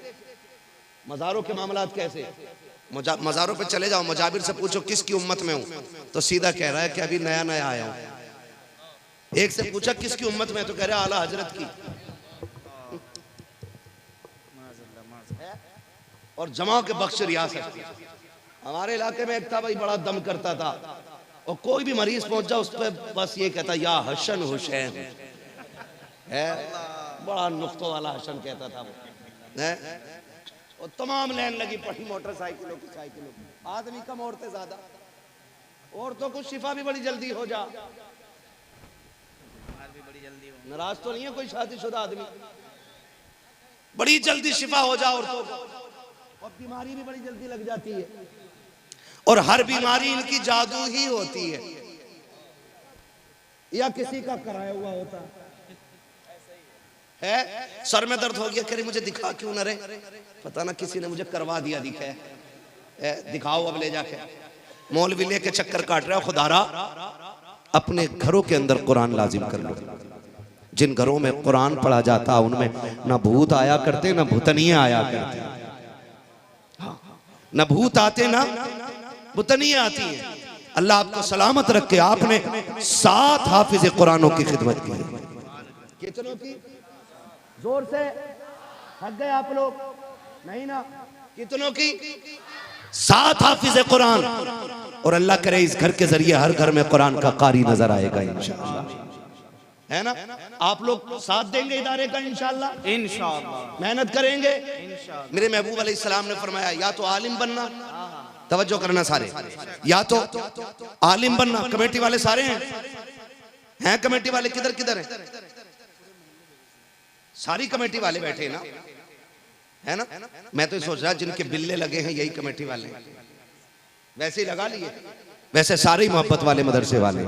मज़ारों के मामलात कैसे। मज़ारों पे चले जाओ, मुजाबिर से पूछो किसकी उम्मत में हूँ, तो सीधा कह रहा है कि अभी नया नया आया हूँ। एक से पूछा किसकी उम्मत में, तो कह रहा है आला हजरत की। और जमा के बख्श रियासत। हमारे इलाके में एक था भाई, बड़ा दम करता था, और कोई भी मरीज पहुंच जाए उस पर बस ये कहता या हसन हुसैन है, बड़ा नुक्तों वाला हसन कहता था वो है। और तमाम लाइन लगी पड़ी मोटरसाइकिलों की, साइकिलों की। आदमी कम, औरतें ज्यादा। औरतों को शिफा भी बड़ी जल्दी हो जा, नाराज तो नहीं है कोई शादीशुदा आदमी, बड़ी जल्दी शिफा हो जा औरतों को, और बीमारी भी बड़ी जल्दी लग जाती है। और हर बीमारी इनकी जादू ही होती है या किसी का कराया हुआ होता है। सर में दर्द हो गया, कह रही मुझे दिखा क्यों न रहे, पता ना किसी ने मुझे करवा दिया, दिखा है दिखाओ अब ले जाके। मौलवी लेके चक्कर काट रहा है। खुदारा अपने घरों के अंदर कुरान लाजिम कर लो। जिन घरों में कुरान पढ़ा जाता उनमें ना भूत आया करते ना भूतनिया आया करते, न भूत आते ना भूतनिया आती है। अल्लाह आपको सलामत रखे। आपने 7 हाफिज कुरानों की खिदमत की। कितनों की? जोर से थक गए आप लोग? नहीं ना। कितनों की? 7 हाफिज कुरान। और अल्लाह करे इस घर के जरिए हर घर में कुरान का कारी नजर आएगा इंशाअल्लाह, है ना। आप लोग साथ देंगे इदारे का इंशाअल्लाह? इंशाअल्लाह मेहनत करेंगे। मेरे महबूब अलैहिस्सलाम ने फरमाया या तो आलिम बनना, तवज्जो करना सारे, या तो आलिम बनना। कमेटी वाले सारे हैं कमेटी वाले किधर किधर हैं? सारी कमेटी वाले बैठे ना, है ना। मैं तो सोच रहा जिनके बिल्ले लगे हैं यही कमेटी वाले, वैसे ही लगा लिए। वैसे सारे ही मोहब्बत वाले मदरसे वाले,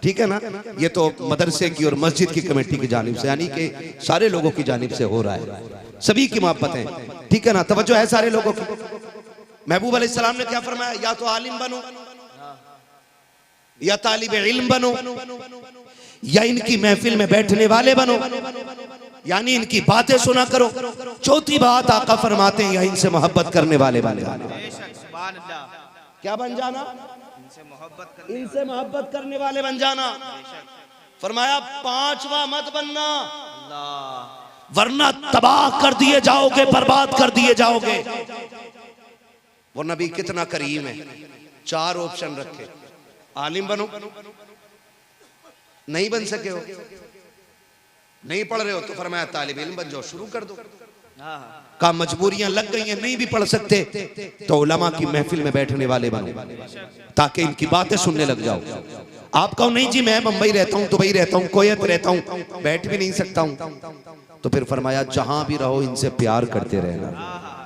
ठीक है ना। ये तो मदरसे की और मस्जिद की कमेटी की जानिब से, यानी कि सारे लोगों की जानिब से हो रहा है, सभी की मोहब्बत है, ठीक है ना। तवज्जो है सारे लोगों की। महबूब अलैहिस्सलाम ने क्या फरमाया? या तो आलिम बनो, या तालिब इल्म बनो, या इनकी महफिल में बैठने वाले बनो, यानी इनकी बातें सुना करो। चौथी बात आका फरमाते हैं या इनसे मोहब्बत करने वाले बन जाना। क्या बन जाना? इनसे मोहब्बत करने वाले बन जाना। फरमाया 5वां मत बनना, वरना तबाह कर दिए जाओगे, बर्बाद कर दिए जाओगे। वो नबी कितना करीम है, 4 ऑप्शन रखे। आलिम बनो, नहीं बन सके हो, नहीं पढ़ रहे हो तो फरमाया तालिब इल्म बन जाओ, शुरू कर दो। का मजबूरियां लग गई हैं, नहीं भी पढ़ सकते तो उलमा की महफिल में बैठने वाले बनो, ताकि इनकी बातें सुनने लग जाओ। आप कहो नहीं जी मैं मुंबई रहता हूँ, दुबई रहता हूँ, कोयत रहता हूँ, बैठ भी नहीं सकता हूँ, तो फिर फरमाया जहां भी रहो इनसे प्यार करते रहना।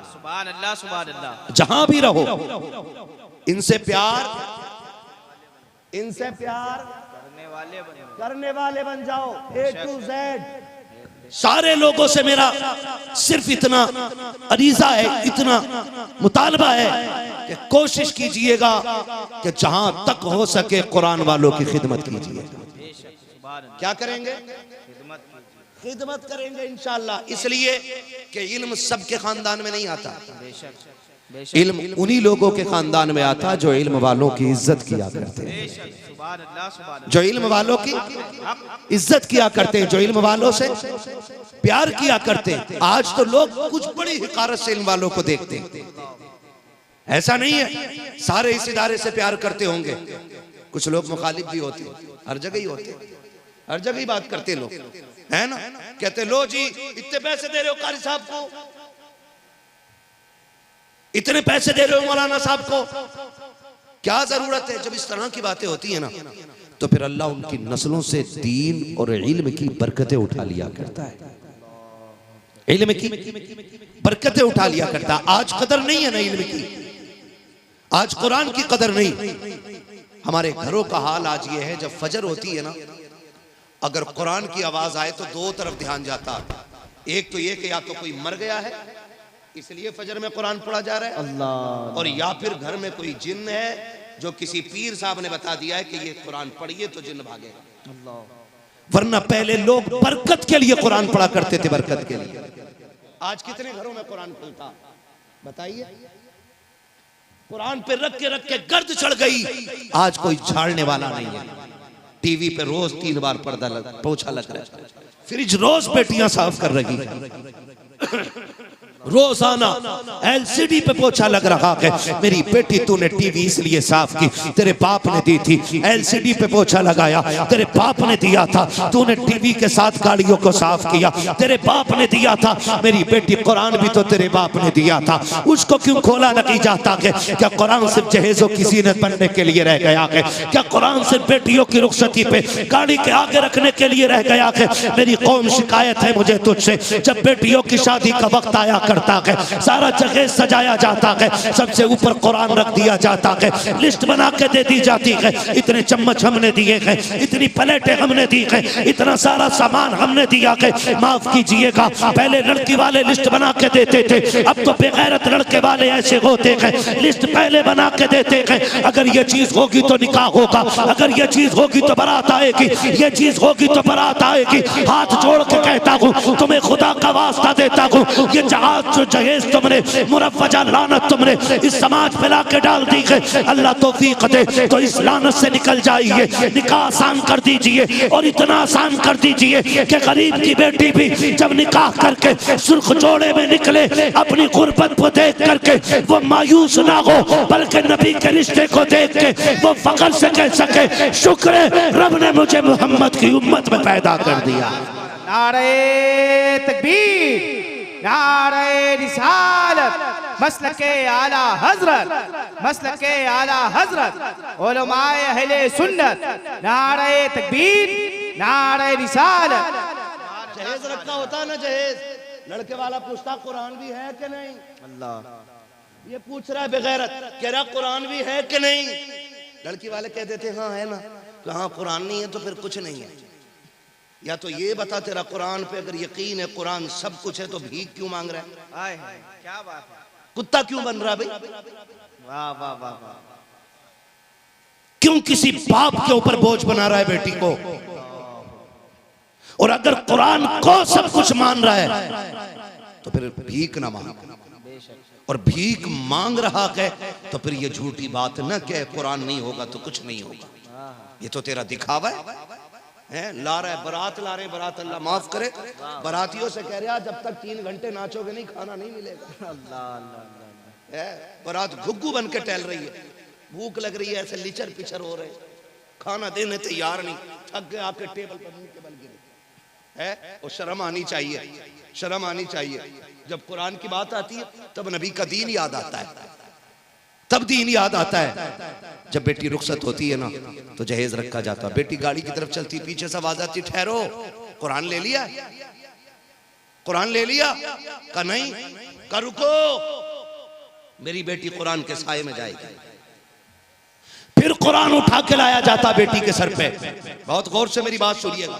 सुभान अल्लाह, सुभान अल्लाह। जहां भी रहो इनसे प्यार करने वाले बन जाओ। A to Z सारे लोगों से मेरा सिर्फ इतना अरीजा है, इतना मुतालबा है कि कोशिश कीजिएगा कि जहां तक हो सके कुरान वालों की खिदमत कीजिए। क्या करेंगे? खिदमत करेंगे इंशाअल्लाह। इसलिए कि इल्म सबके खानदान में नहीं आता, इल्म उन्हीं लोगों के खानदान में आता जो इल्म वालों की इज्जत किया करते हैं, जो इल्म वालों की इज्जत किया करते हैं, जो इल्म वालों से प्यार किया करते हैं। आज तो लोग कुछ बड़ी हिकारत से इल्म वालों को देखते हैं, ऐसा नहीं है सारे इस इदारे से प्यार करते होंगे। कुछ लोग मुखालिफ भी होते हैं, हर जगह ही होते, हर जगह ही बात करते लोग, है ना। कहते लो जी इतने पैसे दे रहे हो कारी साहब को, इतने पैसे दे रहे हो मौलाना साहब को, क्या जरूरत है? जब इस तरह की बातें होती है ना, तो फिर अल्लाह उनकी नस्लों से दीन और इल्म की बरकतें उठा लिया करता है। इल्म की बरकतें उठा लिया करता। आज कदर नहीं है ना इल्म की, आज कुरान की कदर नहीं। हमारे घरों का हाल आज ये है, जब फजर होती है ना, अगर कुरान की आवाज आए तो दो तरफ ध्यान जाता। एक तो ये कि या तो कोई मर गया है इसलिए फजर में कुरान पढ़ा जा रहा है अल्लाह, और या फिर घर में कोई जिन्न है जो किसी पीर साहब ने बता दिया है कि ये कुरान पढ़िए तो जिन्न भागेगा अल्लाह। वरना पहले लोग बरकत के लिए कुरान पढ़ा करते थे, बरकत के लिए। आज कितने घरों में कुरान खुलता बताइए? कुरान पे रख के गर्द चढ़ गई, आज कोई झाड़ने वाला नहीं है। टीवी पे रोज 3 बार पर्दा पोछा लग रहा है, फ्रिज रोज बेटियां साफ कर रही है, रोजाना एलसीडी पे पोछा लग रहा है। मेरी बेटी तूने टीवी इसलिए साफ की, तेरे बाप ने दी थी। एलसीडी पे पोछा लगाया, तेरे बाप ने दिया था। तूने टीवी के साथ गाड़ियों को साफ किया, तेरे बाप ने दिया था। मेरी बेटी कुरान भी तो तेरे बाप ने दिया था, उसको क्यों खोला नहीं जाता है? क्या कुरान सिर्फ जहेजों की ज़ीनत बनने के लिए रह गया है? क्या कुरान सिर्फ बेटियों की रुखसती पे गाड़ी के आगे रखने के लिए रह गया है? मेरी कौम शिकायत है मुझे तुझसे, जब बेटियों की शादी का वक्त आया करता है, सारा जगह सजाया जाता है, सबसे ऊपर कुरान रख दिया जाता है, लिस्ट बना के दे दी जाती है। इतने चम्मच हमने दिए हैं, इतनी प्लेटें हमने दी हैं, इतना सारा सामान हमने दिया है। माफ कीजिएगा, पहले लड़की वाले लिस्ट बना के देते थे, अब तो बेगैरत लड़के वाले ऐसे होते हैं, लिस्ट पहले बना के देते हैं। अगर ये चीज होगी तो निकाह होगा, अगर ये चीज होगी तो बारात आएगी, ये चीज होगी तो बारात आएगी। हाथ जोड़ के कहता हूँ, तुम्हें खुदा का वास्ता देता हूँ, ये जहाज जो जहेज तुमने मुरव्वजा लानत तुमने इस समाज पे लाके डाल दी है, अल्लाह तौफीक दे तो इस लानत से निकल जाइए। निकाह आसान कर दीजिए, और इतना आसान कर दीजिए कि गरीब की बेटी भी जब निकाह करके सुर्ख जोड़े में निकले, अपनी गुर्बत को देख करके वो मायूस ना हो, बल्कि नबी के रिश्ते को देख के वो फख्र से कह सके, शुक्र है रब ने मुझे मोहम्मद की उम्मत में पैदा कर दिया। नारे तकबीर, नारे रिसालत, मसलके आला हजरत, मसलके आला हजरत, उलमाए अहले सुन्नत। नारे तकबीर, नारे रिसालत। जहेज रखा होता ना, जहेज लड़के वाला पूछता कुरान भी है कि नहीं? अल्लाह ये पूछ रहा है बेगैरत, कह रहा कुरान भी है कि नहीं? लड़की वाले कह देते हाँ है ना, तो हाँ कुरान नहीं है तो फिर कुछ नहीं है। या तो ये बता तेरा कुरान पे अगर यकीन है, कुरान सब कुछ है, तो भीख क्यों मांग रहा है? आए क्या बात है, कुत्ता क्यों बन रहा है भाई? वाह वाह वाह वाह। क्यों किसी बाप के ऊपर बोझ बना रहा है बेटी को? और अगर कुरान को सब कुछ मान रहा है तो फिर भीख ना मांग, और भीख मांग रहा है तो फिर ये झूठी बात न कह कुरान नहीं होगा तो कुछ नहीं होगा। ये तो तेरा दिखावा है, ला रहा है बारात, ला रहे बारात, अल्लाह माफ करे। बारातियों से कह रहा जब तक 3 घंटे नाचोगे नहीं खाना नहीं मिलेगा। अल्लाह बारात घुग्गू बन के टहल रही है, भूख लग रही है, ऐसे लिचर पिचर हो रहे, खाना देने तैयार नहीं, थक गए आपके टेबल पर मुंह के बल गिरे है। और शर्म आनी चाहिए, शर्म आनी चाहिए। जब कुरान की बात आती है तब नबी का दीन याद आता है, तब दीन याद आता है। जब बेटी रुखसत होती है ना तो जहेज रखा जाता है। बेटी गाड़ी की तरफ चलती, पीछे से आवाज आती, ठहरो कुरान ले लिया, कुरान ले लिया? का नहीं, का रुको, मेरी बेटी कुरान के साए में जाएगी। फिर कुरान उठा के लाया जाता बेटी के सर पे। बहुत गौर से मेरी बात सुनिएगा।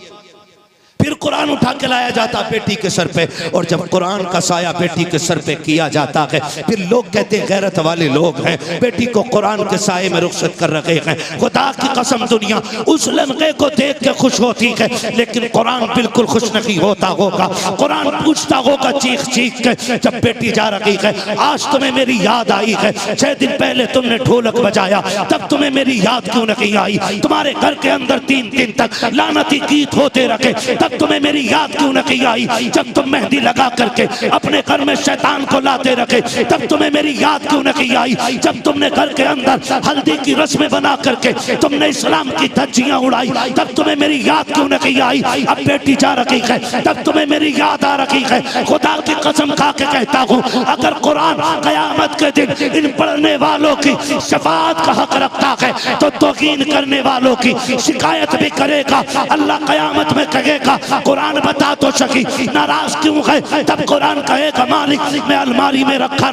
फिर कुरान उठा के लाया जाता बेटी के सर पे, और जब कुरान का साया बेटी के सर पे किया जाता है, फिर लोग कहते हैं गैरत वाले लोग हैं, बेटी को कुरान के साये में रुखसत कर रखे हैं। खुदा की कसम दुनिया उस लम्हे को देख के खुश होती है, लेकिन कुरान बिल्कुल खुश नहीं होता होगा। कुरान पूछता होगा चीख चीख के, जब बेटी जा रही है, आज तुम्हें मेरी याद आई है? 6 दिन पहले तुमने ढोलक बजाया, तब तुम्हें मेरी याद क्यों नहीं आई? तुम्हारे घर के अंदर 3 दिन तक लानती गीत होते रखे, तब तब तुम्हें मेरी याद क्यों नहीं आई? जब तुम मेहंदी लगा करके अपने घर में शैतान को लाते रखे तब तुम्हें मेरी याद क्यों नहीं आई? जब तुमने घर के अंदर हल्दी की रस्में बना करके तुमने इस्लाम की धज्जियां उड़ाई तब तुम्हें मेरी याद क्यों नहीं आई? अब बेटी जा रही है तब तुम्हें मेरी याद आ रही है। खुदा की कसम खा के कहता हूँ, अगर कुरान कयामत के दिन इन पढ़ने वालों की शफाअत का हक रखता है तो तौहीन करने वालों की शिकायत भी करेगा। अल्लाह कयामत में कहेगा कुरान बता तो सकी, नाराज क्यों है? तब कुरान कहेगा मालिक मैं अलमारी में रखा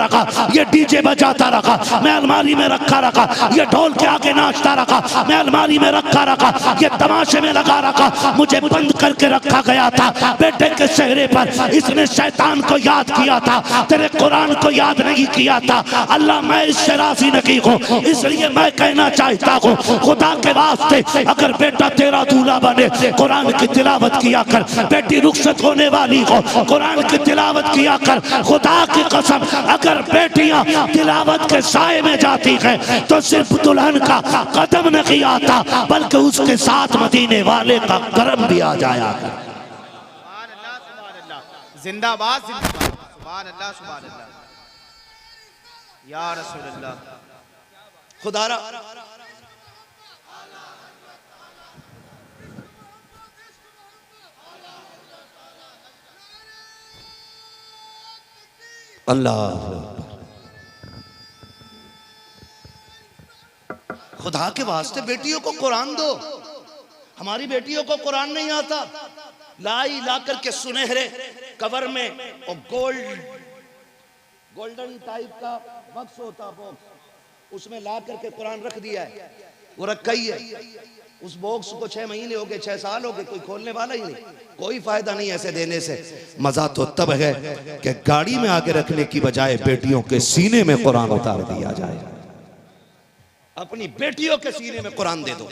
ये डीजे बजाता रखा, मैं अलमारी में रखा ये ढोल के आगे नाचता रखा, मैं अलमारी में रखा ये तमाशे में लगा रखा, मुझे बंद करके रखा गया था। बेटे के चेहरे पर इसने शैतान को याद किया था, तेरे कुरान को याद नहीं किया था। अल्लाह मैं इससे राजी नहीं हूँ, इसलिए मैं कहना चाहता हूँ खुदा के वास्ते अगर बेटा तेरा दूल्हा बने कुरान की तिलावत किया कर, बेटी रुखसत होने वाली हो कुरान की तिलावत किया कर। खुदा की कसम अगर बेटियां तिलावत के साए में जाती हैं तो सिर्फ दुल्हन का कदम नहीं आता बल्कि उसके साथ मदीने वाले का करम भी आ जाया। सुभान अल्लाह, सुभान अल्लाह, जिंदाबाद जिंदाबाद, सुभान अल्लाह, सुभान अल्लाह, या रसूल अल्लाह। खुदारा अल्लाह, खुदा के वास्ते बेटियों को कुरान दो। हमारी बेटियों को कुरान नहीं आता, ला करके सुनहरे कवर में और गोल्डन टाइप का बक्स होता बॉक्स, उसमें ला करके कुरान रख दिया है, वो रखा ही है। उस बॉक्स को 6 महीने हो गए, 6 साल हो गए, कोई खोलने वाला ही नहीं। कोई फायदा नहीं ऐसे देने से। मजा तो तब है कि गाड़ी में आगे रखने की बजाय बेटियों के सीने में कुरान उतार दिया जाए। अपनी बेटियों के सीने में कुरान दे दो।